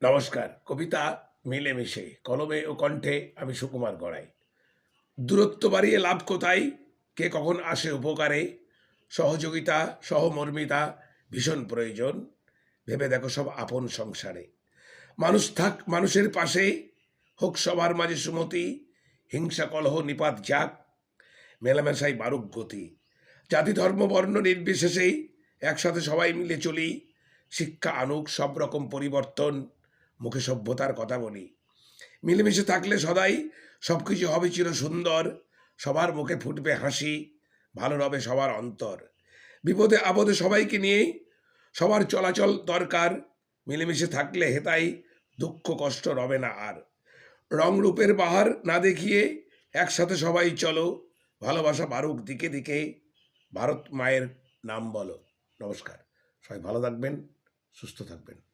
নমস্কার। কবিতা মিলেমিশে কলমে ও কণ্ঠে আমি সুকুমার গড়াই। দূরত্ব বাড়িয়ে লাভ কোথায়? কে কখন আসে উপকারে? সহযোগিতা, সহমর্মিতা ভীষণ প্রয়োজন। ভেবে দেখো সব আপন সংসারে। মানুষ থাক মানুষের পাশে, হোক সবার মাঝে সুমতি। হিংসা কলহ নিপাত যাক, মেলামেশাই বারুক গতি। জাতি ধর্ম বর্ণ নির্বিশেষেই একসাথে সবাই মিলে চলি। শিক্ষা আনুক সব রকম পরিবর্তন, মুখে সভ্যতার কথা বলি। মিলেমিশে থাকলে সদাই সব কিছু হবে চির সুন্দর। সবার মুখে ফুটবে হাসি, ভালো রবে সবার অন্তর। বিপদে আপদে সবাইকে নিয়ে সবার চলাচল দরকার। মিলেমিশে থাকলে হেতাই দুঃখ কষ্ট রবে না আর। রং রূপের বাহার না দেখিয়ে একসাথে সবাই চলো। ভালোবাসা বারুক দিকে দিকে, ভারত মায়ের নাম বলো। নমস্কার। সবাই ভালো থাকবেন, সুস্থ থাকবেন।